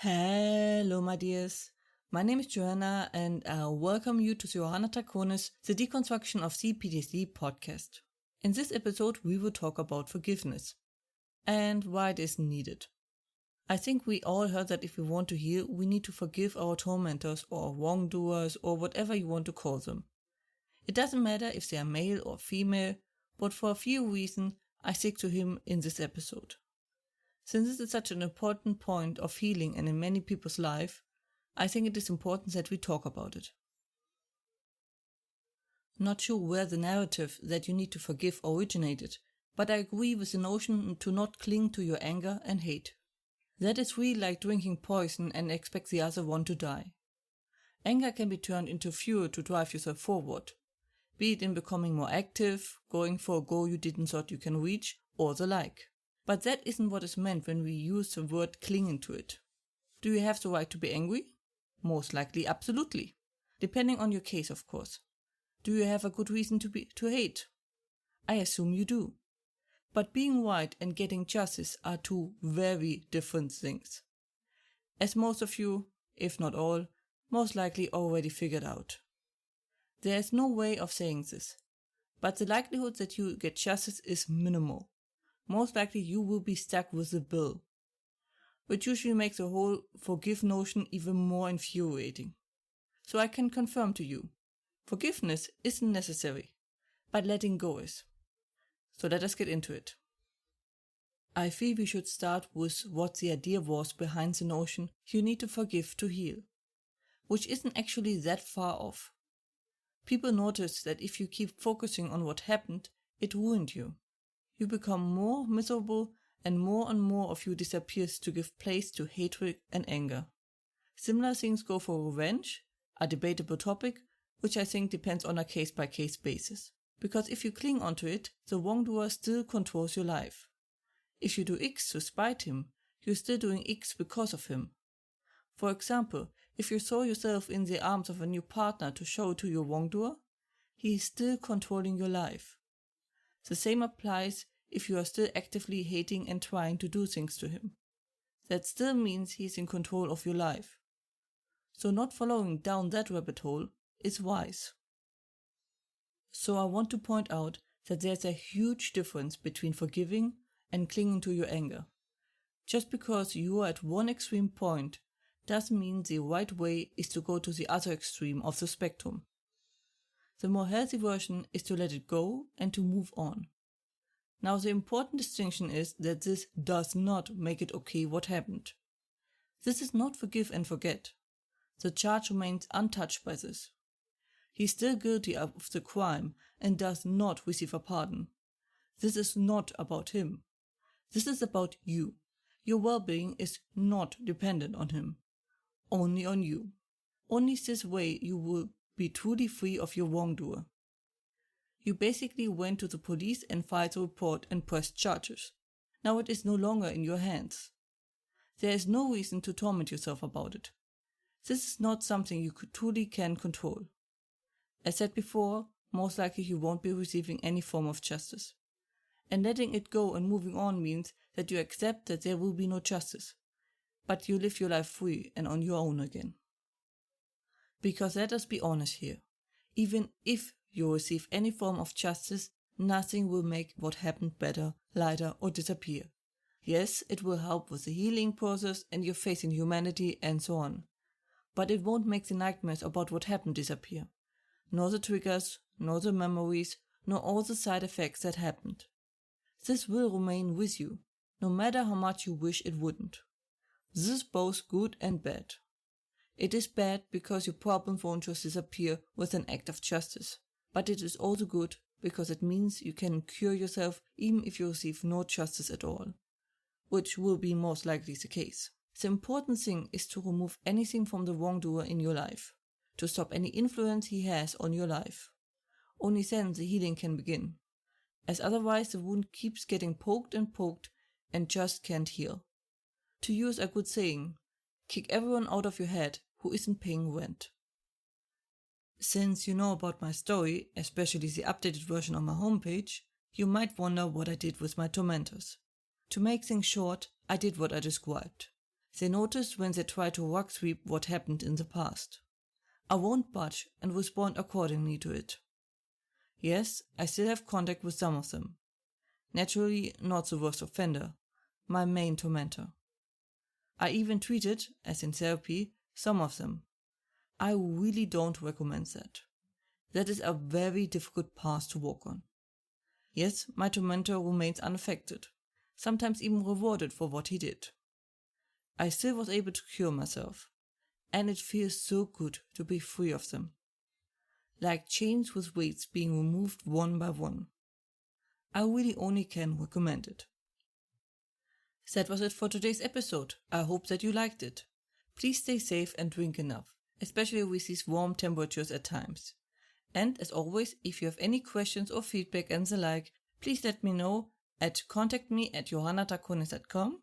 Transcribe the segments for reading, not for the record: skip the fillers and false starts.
Hello, my dears. My name is Joanna, and I welcome you to Johanna Taconis, the Deconstruction of CPTSD podcast. In this episode, we will talk about forgiveness and why it is needed. I think we all heard that if we want to heal, we need to forgive our tormentors or wrongdoers or whatever you want to call them. It doesn't matter if they are male or female, but for a few reasons, I stick to him in this episode. Since this is such an important point of healing and in many people's life, I think it is important that we talk about it. Not sure where the narrative that you need to forgive originated, but I agree with the notion to not cling to your anger and hate. That is really like drinking poison and expect the other one to die. Anger can be turned into fuel to drive yourself forward, be it in becoming more active, going for a goal you didn't thought you can reach, or the like. But that isn't what is meant when we use the word clinging to it. Do you have the right to be angry? Most likely, absolutely. Depending on your case, of course. Do you have a good reason to hate? I assume you do. But being right and getting justice are two very different things. As most of you, if not all, most likely already figured out. There is no way of saying this, but the likelihood that you get justice is minimal. Most likely you will be stuck with the bill, which usually makes the whole forgive notion even more infuriating. So I can confirm to you, forgiveness isn't necessary, but letting go is. So let us get into it. I feel we should start with what the idea was behind the notion you need to forgive to heal, which isn't actually that far off. People notice that if you keep focusing on what happened, it ruined you. You become more miserable and more of you disappears to give place to hatred and anger. Similar things go for revenge, a debatable topic, which I think depends on a case-by-case basis. Because if you cling onto it, the wrongdoer still controls your life. If you do X to spite him, you're still doing X because of him. For example, if you throw yourself in the arms of a new partner to show to your wrongdoer, he is still controlling your life. The same applies if you are still actively hating and trying to do things to him. That still means he is in control of your life. So not following down that rabbit hole is wise. So I want to point out that there's a huge difference between forgiving and clinging to your anger. Just because you are at one extreme point doesn't mean the right way is to go to the other extreme of the spectrum. The more healthy version is to let it go and to move on. Now the important distinction is that this does not make it okay what happened. This is not forgive and forget. The charge remains untouched by this. He is still guilty of the crime and does not receive a pardon. This is not about him. This is about you. Your well-being is not dependent on him. Only on you. Only this way you will be truly free of your wrongdoer. You basically went to the police and filed a report and pressed charges. Now it is no longer in your hands. There is no reason to torment yourself about it. This is not something you truly can control. As said before, most likely you won't be receiving any form of justice. And letting it go and moving on means that you accept that there will be no justice, but you live your life free and on your own again. Because let us be honest here, even if you receive any form of justice, nothing will make what happened better, lighter, or disappear. Yes, it will help with the healing process and your faith in humanity and so on. But it won't make the nightmares about what happened disappear. Nor the triggers, nor the memories, nor all the side effects that happened. This will remain with you, no matter how much you wish it wouldn't. This is both good and bad. It is bad because your problems won't just disappear with an act of justice. But it is also good because it means you can cure yourself even if you receive no justice at all, which will be most likely the case. The important thing is to remove anything from the wrongdoer in your life, to stop any influence he has on your life. Only then the healing can begin, as otherwise the wound keeps getting poked and just can't heal. To use a good saying, kick everyone out of your head who isn't paying rent. Since you know about my story, especially the updated version on my homepage, you might wonder what I did with my tormentors. To make things short, I did what I described. They noticed when they tried to rug sweep what happened in the past. I won't budge and respond accordingly to it. Yes, I still have contact with some of them. Naturally, not the worst offender, my main tormentor. I even treated, as in therapy, some of them. I really don't recommend that. That is a very difficult path to walk on. Yes, my tormentor remains unaffected, sometimes even rewarded for what he did. I still was able to cure myself, and it feels so good to be free of them. Like chains with weights being removed one by one. I really only can recommend it. That was it for today's episode. I hope that you liked it. Please stay safe and drink enough, especially with these warm temperatures at times. And as always, if you have any questions or feedback and the like, please let me know at contactme@johannatakonis.com.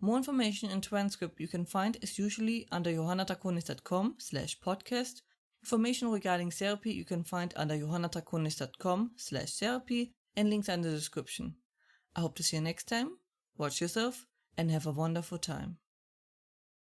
More information and transcript you can find is usually under johannatakonis.com/podcast. Information regarding therapy you can find under johannatakonis.com/therapy and links in the description. I hope to see you next time. Watch yourself and have a wonderful time.